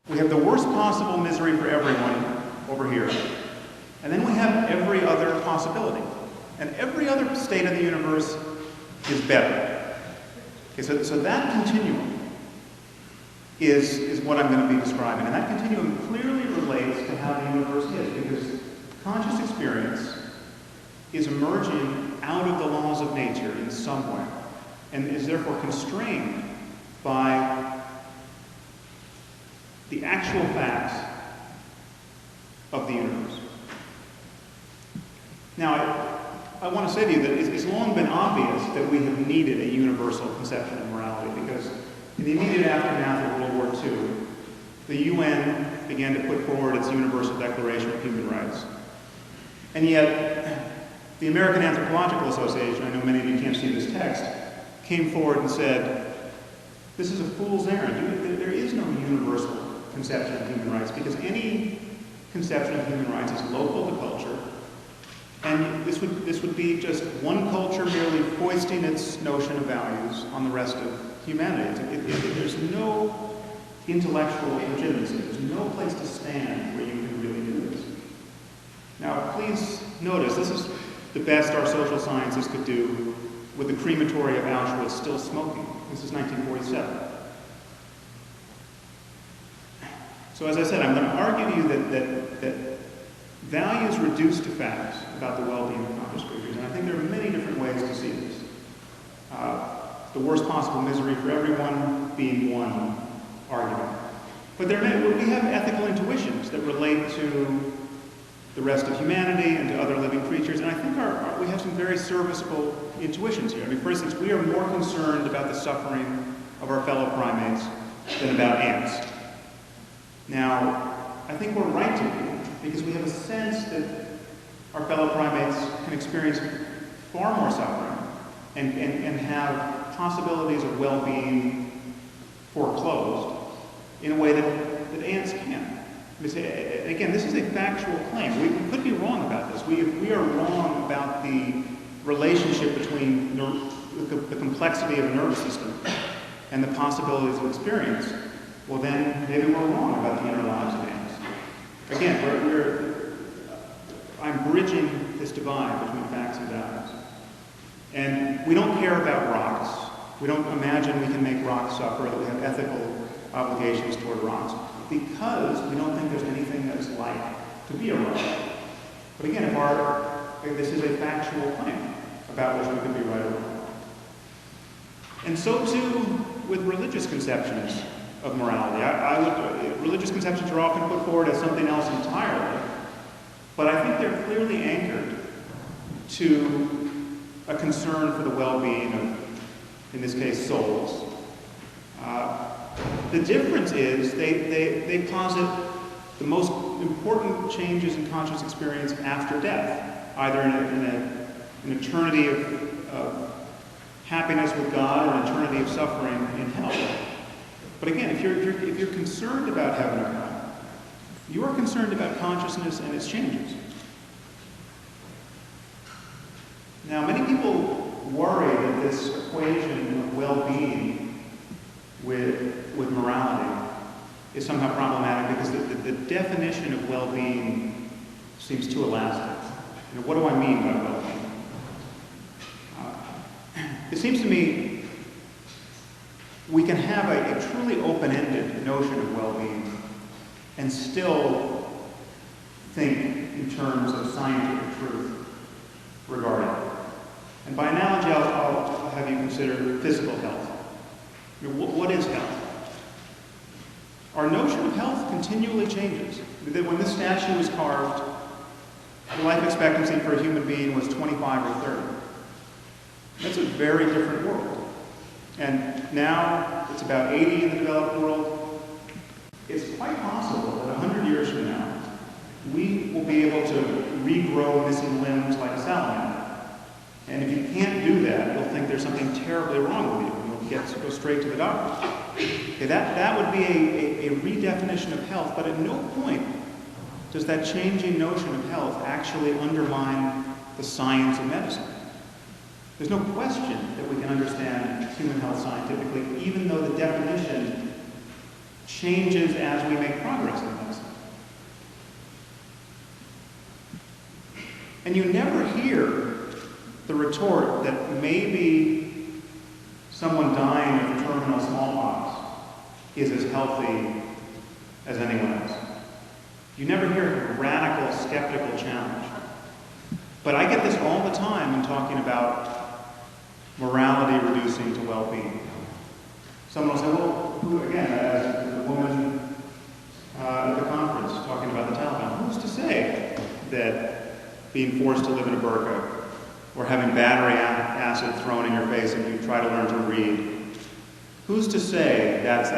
We have the worst possible misery for everyone over here. And then we have every other possibility. And every other state of the universe is better. Okay, so that continuum is what I'm going to be describing. And that continuum clearly relates to how the universe is, because conscious experience is emerging out of the laws of nature in some way, and is therefore constrained by the actual facts of the universe. Now, I want to say to you that it's long been obvious that we have needed a universal conception of morality, because in the immediate aftermath of World War II, the UN began to put forward its Universal Declaration of Human Rights. And yet, the American Anthropological Association, I know many of you can't see this text, came forward and said, this is a fool's errand. There is no universal conception of human rights, because any conception of human rights is local to culture, and this would be just one culture merely foisting its notion of values on the rest of humanity. There's no intellectual legitimacy. There's no place to stand where you can really do this. Now, please notice, this is the best our social scientists could do with the crematory of Auschwitz still smoking. This is 1947. So as I said, I'm going to argue to you that values reduce to facts about the well-being of conscious creatures, and I think there are many different ways to see this. The worst possible misery for everyone being one argument. But we have ethical intuitions that relate to the rest of humanity and to other living creatures, and I think we have some very serviceable intuitions here. I mean, for instance, we are more concerned about the suffering of our fellow primates than about ants. Now, I think we're right to be, because we have a sense that our fellow primates can experience far more suffering and have possibilities of well-being foreclosed in a way that ants can't. Again, this is a factual claim. We could be wrong about this. We are wrong about the relationship between the complexity of a nervous system and the possibilities of experience. Well, then maybe we're wrong about the inner lives of ants. Again, I'm bridging this divide between facts and values. And we don't care about rocks. We don't imagine we can make rocks suffer, that we have ethical obligations toward rocks, because we don't think there's anything that's like to be a rock. But again, if this is a factual claim about which we could be right or wrong. And so too with religious conceptions of morality. Religious conceptions are often put forward as something else entirely, but I think they're clearly anchored to a concern for the well-being of, in this case, souls. The difference is they posit the most important changes in conscious experience after death, either in an eternity of happiness with God or an eternity of suffering in hell. But again, if you're concerned about heaven or hell, you are concerned about consciousness and its changes. Now, many people worry that this equation of well-being with morality is somehow problematic because the definition of well-being seems too elastic. What do I mean by well-being? It seems to me we can have a truly open-ended notion of well-being and still think in terms of scientific truth regarding it. And by analogy, I'll have you consider physical health. What is health? Our notion of health continually changes. When this statue was carved, the life expectancy for a human being was 25 or 30. That's a very different world. And now it's about 80 in the developed world. It's quite possible that 100 years from now, we will be able to regrow missing limbs like a salamander. And if you can't do that, you'll think there's something terribly wrong with you. You'll go straight to the doctor. Okay, that would be a redefinition of health, but at no point does that changing notion of health actually undermine the science of medicine. There's no question that we can understand human health scientifically, even though the definition changes as we make progress in medicine. And you never hear the retort that maybe someone dying of terminal smallpox is as healthy as anyone else. You never hear a radical, skeptical challenge. But I get this all the time in talking about morality reducing to well-being. Someone will say, well, again, as the woman at the conference talking about the Taliban, who's to say that being forced to live in a burqa or having battery acid thrown in your face if you try to learn to read, who's to say that's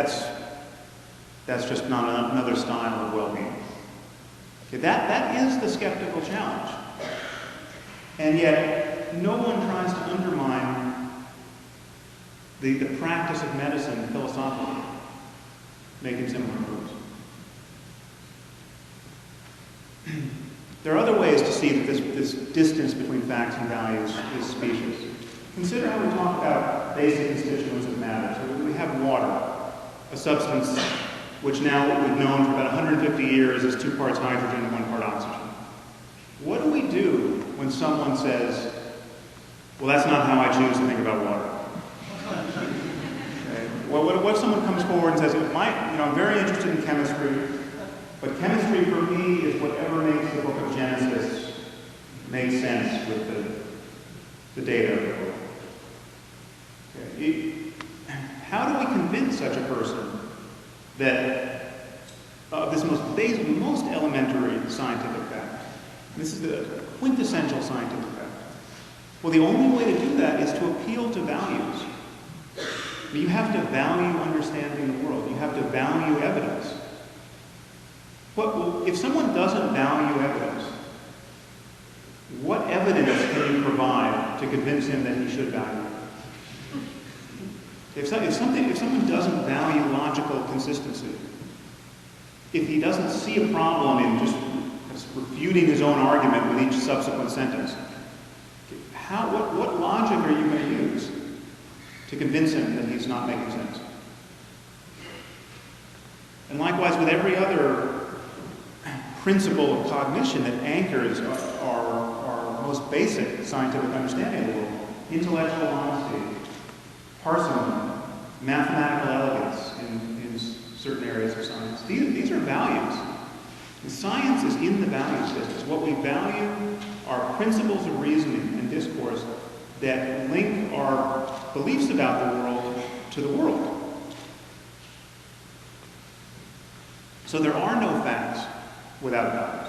just not another style of well-being? Okay, that is the skeptical challenge. And yet, no one tries to undermine the practice of medicine philosophically, making similar moves. There are other ways to see that this distance between facts and values is specious. Consider how we talk about basic constituents of matter. So we have water, a substance which now we've known for about 150 years is 2 parts hydrogen and 1 part oxygen. What do we do when someone says, well, that's not how I choose to think about water? Okay. What if someone comes forward and says, I'm very interested in chemistry, but chemistry for me is whatever makes the book of Genesis make sense with the data of the book. Okay. How do we convince such a person that this most elementary scientific fact, this is the quintessential scientific fact? Well, the only way to do that is to appeal to values. You have to value understanding the world. You have to value evidence. If someone doesn't value evidence, what evidence can you provide to convince him that he should value it? If someone doesn't value logical consistency, if he doesn't see a problem in just refuting his own argument with each subsequent sentence, what logic are you going to use to convince him that he's not making sense? And likewise with every other principle of cognition that anchors our most basic scientific understanding of the world: intellectual honesty, parsimony, mathematical elegance in certain areas of science. These are values. And science is in the values business. What we value are principles of reasoning and discourse that link our beliefs about the world to the world. So there are no facts without values.